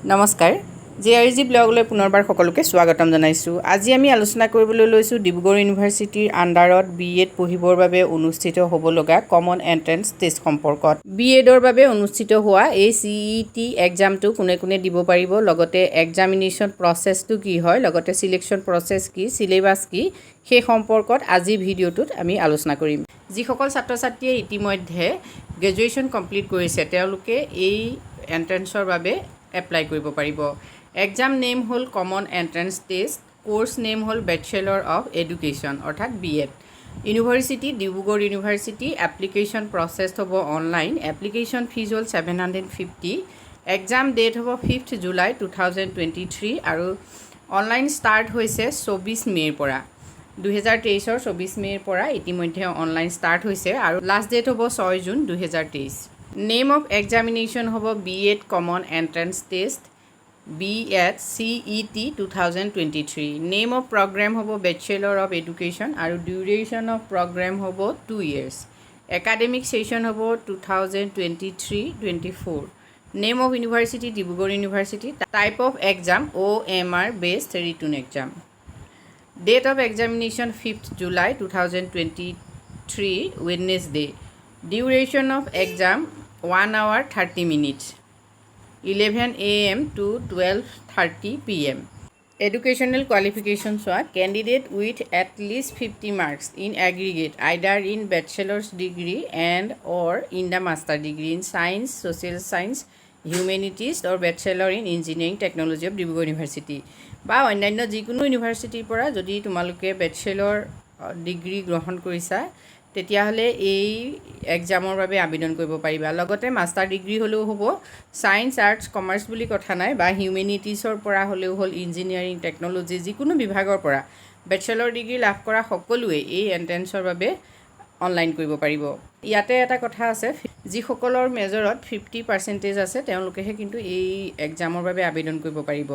নমস্কাৰ জেআৰজি ব্লগলৈ পুনৰবাৰ সকলোকে স্বাগতম জনাইছোঁ। আজি আমি আলোচনা কৰিবলৈ লৈছোঁ ডিব্ৰুগড় ইউনিভাৰ্চিটিৰ আণ্ডাৰত বিএড পঢ়িবৰ বাবে অনুষ্ঠিত হ'ব লগা কমন এণ্ট্ৰেন্স টেষ্ট সম্পৰ্কত। বিএডৰ বাবে অনুষ্ঠিত হোৱা এই CET এক্সামটো কোনে কোনে দিব পাৰিব, লগতে এক্সামিনেশ্যন প্ৰচেছটো কি হয়, লগতে চিলেকশ্যন প্ৰচেছ কি, চিলেবাছ কি, সেই সম্পৰ্কত আজি ভিডিঅ'টোত আমি আলোচনা কৰিম। যিসকল ছাত্ৰ ছাত্ৰীয়ে ইতিমধ্যে গ্ৰেজুৱেশ্যন কমপ্লিট কৰিছে তেওঁলোকে এই এণ্ট্ৰেন্সৰ বাবে এপ্লাই কৰিব পাৰিব। এক্সাম নেম হ'ল common entrance test, course name হ'ল বেচেলৰ অফ এডুকেশ্যন অৰ্থাৎ BEd। University Dibrugarh university. Application process হ'ব অনলাইন। এপ্লিকেশ্যন ফিজ হ'ল 750। এক্সাম ডেট হ'ব 5 জুলাই 2023 আৰু অনলাইন ষ্টাৰ্ট হৈছে 24 মে'ৰ পৰা। 2023 24 মে'ৰ পৰা ইতিমধ্যে অনলাইন ষ্টাৰ্ট হৈছে আৰু লাষ্ট ডেট হ'ব 6 জুন 2023। নেম অফ এক্সামিনেশ্যন হ'ব BEd common entrance test BEd CET 2023। Name of program হ'ব বেচেলৰ অফ এডুকেশ্যন আৰু ডিউৰেশ্যন অফ প্ৰগ্ৰেম হ'ব 2 years। একাডেমিক ছেশ্যন হ'ব 2023-24। Name of university Dibrugarh university. Type of exam OMR based written exam. Date of examination 5 July 2023 Wednesday। Duration of exam 1 hour 30 minutes 11 AM to 12:30 PM। Educational qualification চোৱা candidate with at least 50 marks in aggregate either in bachelor's degree and or in the master degree in science, social science, humanities or bachelor in engineering technology of Dibrugarh university বা অন্যান্য যিকোনো ইউনিভাৰ্চিটিৰ পৰা যদি তোমালোকে bachelor degree গ্ৰহণ কৰিছা তেতিয়াহ'লে এই এক্সামৰ বাবে আবেদন কৰিব পাৰিবা। লগতে মাষ্টাৰ ডিগ্ৰী হ'লেও হ'ব, ছায়েন্স, আৰ্টছ, কমাৰ্চ বুলি কথা নাই, বা হিউমেনিটিছৰ পৰা হ'লেও হ'ল, ইঞ্জিনিয়াৰিং টেকন'লজি যিকোনো বিভাগৰ পৰা বেচেলৰ ডিগ্ৰী লাভ কৰা সকলোৱে এই এণ্ট্ৰেন্সৰ বাবে অনলাইন কৰিব পাৰিব। ইয়াতে এটা কথা আছে, যিসকলৰ মেজৰত 50% আছে তেওঁলোকেহে কিন্তু এই এক্সামৰ বাবে আবেদন কৰিব পাৰিব।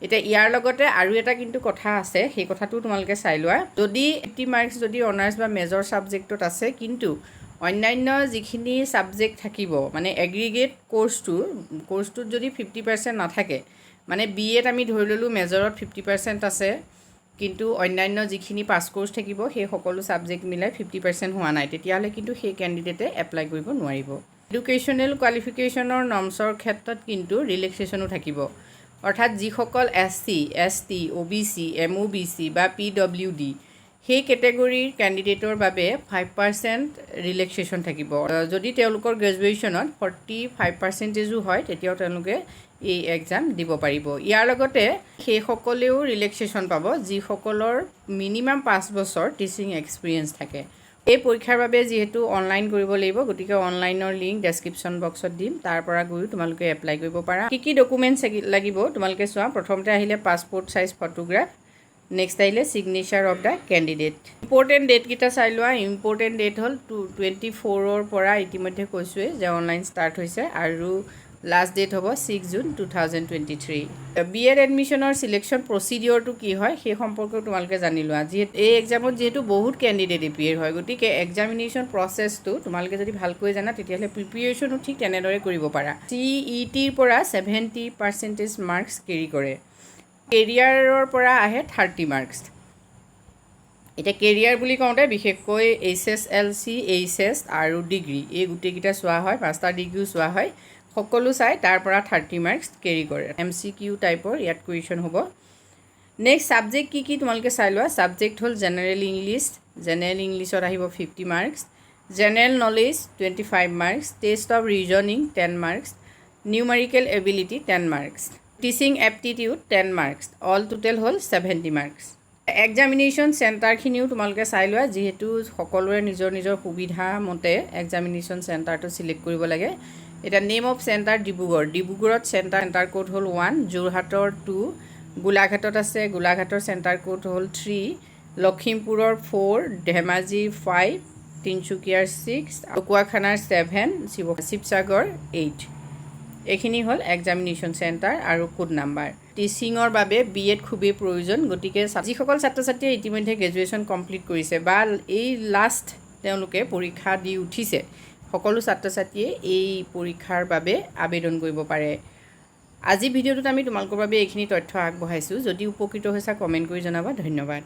এতিয়া ইয়াৰ লগতে আৰু এটা কিন্তু কথা আছে, সেই কথাটো তোমালোকে চাই লোৱা। যদি 50 marks যদি অনাৰ্ছ বা মেজৰ ছাবজেক্টত আছে কিন্তু অন্যান্য যিখিনি ছাবজেক্ট থাকিব মানে এগ্ৰিগেট কোৰ্চটোত যদি 50% নাথাকে, মানে BEd আমি ধৰি ল'লোঁ মেজৰত 50% আছে কিন্তু অন্যান্য যিখিনি পাছ কোৰ্চ থাকিব সেই সকলো ছাবজেক্ট মিলাই 50% হোৱা নাই, তেতিয়াহ'লে কিন্তু সেই কেণ্ডিডেটে এপ্লাই কৰিব নোৱাৰিব। এডুকেশ্যনেল কোৱালিফিকেশ্যনৰ নৰ্মছৰ ক্ষেত্ৰত কিন্তু ৰিলেক্সেশ্যনো থাকিব, অৰ্থাৎ যিসকল SC, ST, OBC, MOBC বা PWD সেই কেটেগৰীৰ কেণ্ডিডেটৰ বাবে 5% ৰিলেক্সেশ্যন থাকিব। যদি তেওঁলোকৰ গ্ৰেজুৱেশ্যনত 45% হয় তেতিয়াও তেওঁলোকে এই এক্সাম দিব পাৰিব। ইয়াৰ লগতে সেইসকলেও ৰিলেক্সেশ্যন পাব যিসকলৰ মিনিমাম 5 বছৰ টিচিং এক্সপিৰিয়েঞ্চ থাকে। এই পৰীক্ষাৰ বাবে যিহেতু অনলাইন কৰিব লাগিব, গতিকে অনলাইনৰ লিংক ডেছক্ৰিপশ্যন বক্সত দিম, তাৰ পৰা গৈও তোমালোকে এপ্লাই কৰিব পাৰা। কি ডকুমেণ্টছ লাগিব তোমালোকে চোৱা। প্ৰথমতে আহিলে পাছপৰ্ট চাইজ ফটোগ্ৰাফ, নেক্সট আহিলে signature of the candidate. Important ডেটকেইটা চাই লোৱা। ইম্পৰ্টেণ্ট ডেট হ'ল 24ৰ পৰা ইতিমধ্যে কৈছোঁৱেই যে অনলাইন ষ্টাৰ্ট হৈছে আৰু লাষ্ট ডেট হ'ব 6 জুন 2023। BEd এডমিশ্যনৰ চিলেকশ্যন প্ৰচিডিঅ'ৰটো কি হয় সেই সম্পৰ্কেও তোমালোকে জানি লোৱা। এই এক্সামত যিহেতু বহুত কেণ্ডিডেট এপিয়াৰ হয়, গতিকে এক্সামিনেশ্যন প্ৰচেছটো তোমালোকে যদি ভালকৈ জানা তেতিয়াহ'লে প্ৰিপেৰেশ্যনো ঠিক তেনেদৰে কৰিব পাৰা। CETৰ পৰা 70% মাৰ্কছ কেৰি কৰে। কেৰিয়াৰৰ পৰা আহে 30 marks। এতিয়া কেৰিয়াৰ বুলি কওঁতে বিশেষকৈ HSLC, HS আৰু ডিগ্ৰী এই গোটেইকেইটা চোৱা হয়, মাষ্টাৰ ডিগ্ৰীও চোৱা হয়, সকলো চাই তাৰ পৰা 30 marks কেৰি কৰে। MCQ টাইপৰ ইয়াত কুৱেশ্যন হ'ব। নেক্সট ছাবজেক্ট কি তোমালোকে চাই লোৱা। ছাবজেক্ট হ'ল জেনেৰেল ইংলিছ। জেনেৰেল ইংলিছত আহিব 50 marks। General knowledge 25 marks। Taste of reasoning 10 marks। Numerical ability 10 marks। Teaching aptitude 10 marks। All total হ'ল 70 marks। এক্সামিনেশ্যন চেণ্টাৰখিনিও তোমালোকে চাই লোৱা, যিহেতু সকলোৰে নিজৰ নিজৰ সুবিধা মতে এক্সামিনেশ্যন চেণ্টাৰটো ছিলেক্ট কৰিব লাগে। এতিয়া নেম অফ চেণ্টাৰ ডিব্ৰুগড়ত চেণ্টাৰ কোড হ'ল 1, যোৰহাটৰ 2, গোলাঘাটত আছে, গোলাঘাটৰ চেণ্টাৰ কোড হ'ল 3, লখিমপুৰৰ 4, ধেমাজিৰ 5, তিনিচুকীয়াৰ 6, ঢকুৱাখানাৰ 7, শিৱসাগৰ 8। এইখিনি হ'ল এক্সামিনেশ্যন চেণ্টাৰ আৰু কোড নাম্বাৰ। টিচিঙৰ বাবে BEd খুবেই প্ৰয়োজন, গতিকে যিসকল ছাত্ৰ ছাত্ৰীয়ে ইতিমধ্যে গ্ৰেজুৱেশ্যন কমপ্লিট কৰিছে বা এই লাষ্ট তেওঁলোকে পৰীক্ষা দি উঠিছে, সকলো ছাত্ৰ ছাত্ৰীয়ে এই পৰীক্ষাৰ বাবে আবেদন কৰিব পাৰে। আজি ভিডিঅ'টোত আমি তোমালোকৰ বাবে এইখিনি তথ্য আগবঢ়াইছোঁ। যদি উপকৃত হৈছা কমেণ্ট কৰি জনাবা। ধন্যবাদ।